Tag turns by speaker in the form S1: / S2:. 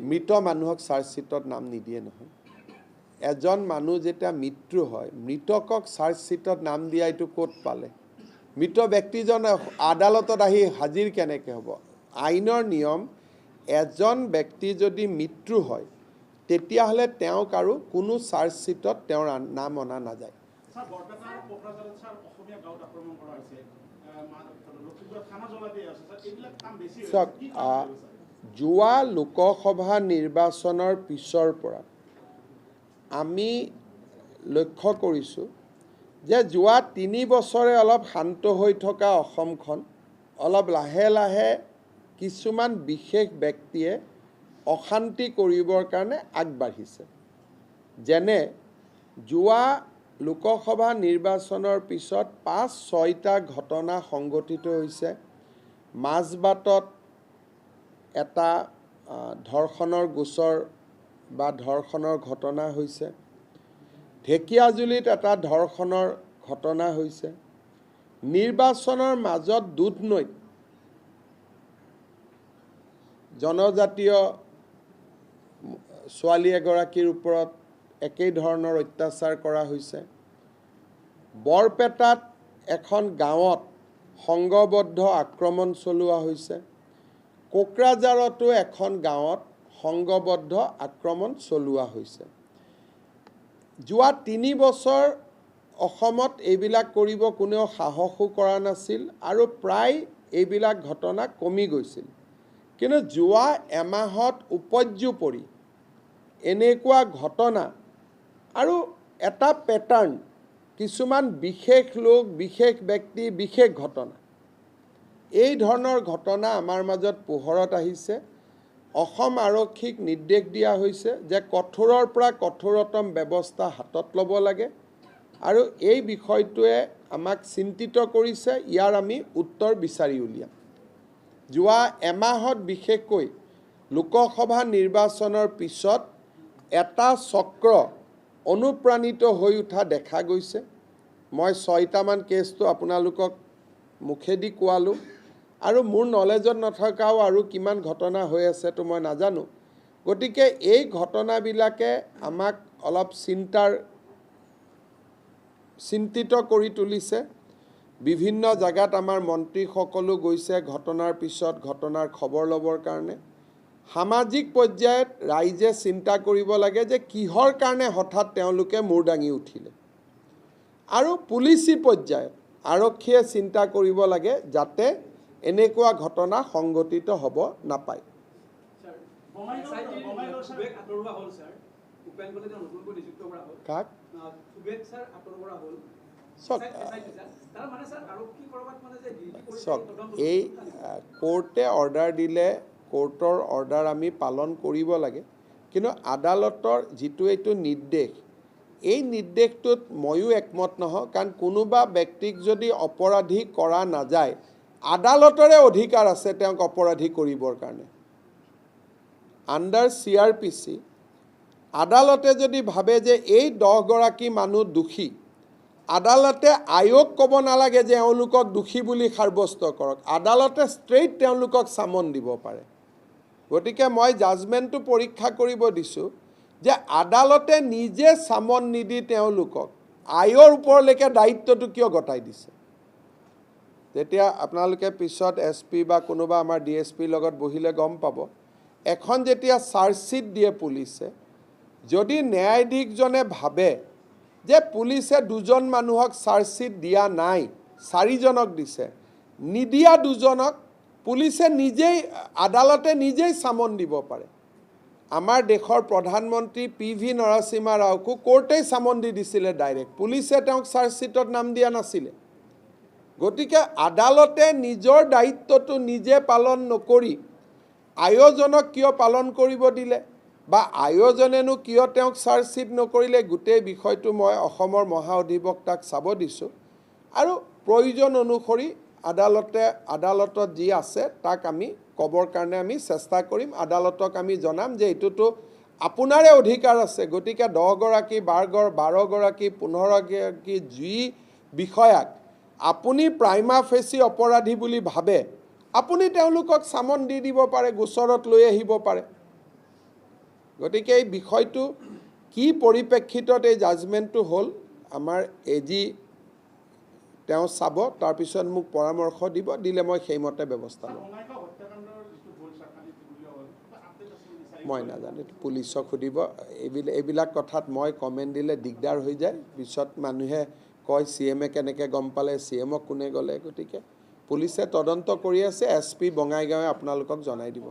S1: মৃত মানুহক চাৰ্জশ্বিটত নাম নিদিয়ে নহয়। এজন মানুহ যেতিয়া মৃত্যু হয়, মৃতকক চাৰ্জশ্বিটত নাম দিয়া এইটো ক'ত পালে? মৃত ব্যক্তিজন আদালতত আহি হাজিৰ কেনেকৈ হ'ব? আইনৰ নিয়ম, এজন ব্যক্তি যদি মৃত্যু হয় তেতিয়াহ'লে তেওঁক আৰু কোনো চাৰ্জশ্বিটত তেওঁৰ নাম অনা নাযায়। চাওক, যোৱা লোকসভা নিৰ্বাচনৰ পিছৰ পৰা আমি লক্ষ্য কৰিছোঁ যে যোৱা 3 বছৰে অলপ শান্ত হৈ থকা অসমখন অলপ লাহে লাহে কিছুমান বিশেষ ব্যক্তিয়ে অশান্তি কৰিবৰ কাৰণে আগবাঢ়িছে। যেনে যোৱা লোকসভা নিৰ্বাচনৰ পিছত 5-6টা ঘটনা সংঘটিত হৈছে। মাজবাটত এটা ধৰ্ষণৰ গোচৰ বা ধৰ্ষণৰ ঘটনা হৈছে। ঢেকীয়াজুলিত এটা ধৰ্ষণৰ ঘটনা হৈছে। নিৰ্বাচনৰ মাজত দুধনৈত জনজাতীয় ছোৱালী এগৰাকীৰ ওপৰত একেই ধৰণৰ অত্যাচাৰ কৰা হৈছে। বৰপেটাত এখন গাঁৱত সংঘবদ্ধ আক্ৰমণ চলোৱা হৈছে। কোকৰাঝাৰতো এখন গাঁৱত সংঘবদ্ধ আক্ৰমণ চলোৱা হৈছে। যোৱা 3 বছৰ অসমত এইবিলাক কৰিব কোনেও সাহসো কৰা নাছিল আৰু প্ৰায় এইবিলাক ঘটনা কমি গৈছিল। কিন্তু যোৱা এমাহত উপৰ্যুপৰি এনেকুৱা ঘটনা আৰু এটা পেটাৰ্ণ, কিছুমান বিশেষ লোক, বিশেষ ব্যক্তি, বিশেষ ঘটনা, এই ধৰণৰ ঘটনা আমাৰ মাজত পোহৰত আহিছে। অসম আৰক্ষীক নিৰ্দেশ দিয়া হৈছে যে কঠোৰৰ পৰা কঠোৰতম ব্যৱস্থা হাতত ল'ব লাগে আৰু এই বিষয়টোৱে আমাক চিন্তিত কৰিছে। ইয়াৰ আমি উত্তৰ বিচাৰি উলিয়াম। যোৱা এমাহত বিশেষকৈ লোকসভা নিৰ্বাচনৰ পিছত এটা চক্ৰ অনুপ্ৰাণিত হৈ উঠা দেখা গৈছে। মই 6টামান কেছটো আপোনালোকক মুখেদি কোৱালোঁ আৰু মোৰ নলেজত নথকাও আৰু কিমান ঘটনা হৈ আছেতো মই নাজানো। গতিকে এই ঘটনাবিলাকে আমাক অলপ চিন্তিত কৰি তুলিছে। বিভিন্ন জাগাত আমাৰ মন্ত্ৰীসকলো গৈছে ঘটনাৰ পিছত ঘটনাৰ খবৰ ল'বৰ কাৰণে। সামাজিক পৰ্যায়ত ৰাইজে চিন্তা কৰিব লাগে যে কিহৰ কাৰণে হঠাৎ তেওঁলোকে মূৰ দাঙি উঠিলে, আৰু পুলিচি পৰ্যায়ত আৰক্ষীয়ে চিন্তা কৰিব লাগে যাতে এনেকুৱা ঘটনা সংঘটিত হ'ব নাপায়। কাক? চাওক, এই কোৰ্টে অৰ্ডাৰ দিলে কোৰ্টৰ অৰ্ডাৰ আমি পালন কৰিব লাগে, কিন্তু আদালতৰ যিটো এইটো নিৰ্দেশ, এই নিৰ্দেশটোত ময়ো একমত নহওঁ। কাৰণ কোনোবা ব্যক্তিক যদি অপৰাধী কৰা নাযায়, আদালতৰে অধিকাৰ আছে তেওঁক অপৰাধী কৰিবৰ কাৰণে। আণ্ডাৰ CRPC আদালতে যদি ভাবে যে এই 10গৰাকী মানুহ দোষী, আদালতে আয়োগ ক'ব নালাগে যে এওঁলোকক দোষী বুলি সাব্যস্ত কৰক, আদালতে ষ্ট্ৰেইট তেওঁলোকক চামন দিব পাৰে। গতিকে মই জাজমেণ্টটো পৰীক্ষা কৰিব দিছোঁ যে আদালতে নিজে চামন নিদি তেওঁলোকক আয়োগৰ ওপৰলৈকে দায়িত্বটো কিয় গতাই দিছে। তেতিয়া আপোনালোকে পিছত SP বা কোনোবা আমাৰ DSPৰ লগত বহিলে গম পাব। এখন যেতিয়া চাৰ্জশ্বিট দিয়ে পুলিচে, যদি ন্যায়াধীশজনে ভাবে যে পুলিচে 2জন মানুহক চাৰ্জশ্বিট দিয়া নাই, 4জনক দিছে, নিদিয়া 2জনক পুলিচে নিজেই, আদালতে নিজেই চামন দিব পাৰে। আমাৰ দেশৰ প্ৰধানমন্ত্ৰী PV নৰসিম্হা ৰাওকো কোৰ্টেই চামন দি দিছিলে ডাইৰেক্ট, পুলিচে তেওঁক চাৰ্জশ্বিটত নাম দিয়া নাছিলে। গতিকে আদালতে নিজৰ দায়িত্বটো নিজে পালন নকৰি আয়োজনক কিয় পালন কৰিব দিলে বা আয়োজনেনো কিয় তেওঁক চাৰ্জশ্বিট নকৰিলে, গোটেই বিষয়টো মই অসমৰ মহা অধিবক্তাক চাব দিছোঁ আৰু প্ৰয়োজন অনুসৰি আদালতত যি আছে তাক আমি ক'বৰ কাৰণে আমি চেষ্টা কৰিম। আদালতক আমি জনাম যে এইটোতো আপোনাৰে অধিকাৰ আছে। গতিকে 10গৰাকী 12গৰাকী 15গৰাকী যি বিষয়াক আপুনি প্ৰাইমা ফেচি অপৰাধী বুলি ভাবে আপুনি তেওঁলোকক চামন দি দিব পাৰে, গোচৰত লৈ আহিব পাৰে। গতিকে এই বিষয়টো কি পৰিপ্ৰেক্ষিতত এই জাজমেণ্টটো হ'ল আমাৰ এজি তেওঁ চাব, তাৰপিছত মোক পৰামৰ্শ দিলে মই সেইমতে ব্যৱস্থা ল'ম। মই নাজানো, পুলিচক সুধিব। এইবিলাক কথাত মই কমেণ্ট দিলে দিগদাৰ হৈ যায়, পিছত মানুহে কয় CM কেনেকৈ গম পালে, CMক কোনে গ'লে। গতিকে পুলিচে তদন্ত কৰি আছে, SP বঙাইগাঁৱে আপোনালোকক জনাই দিব।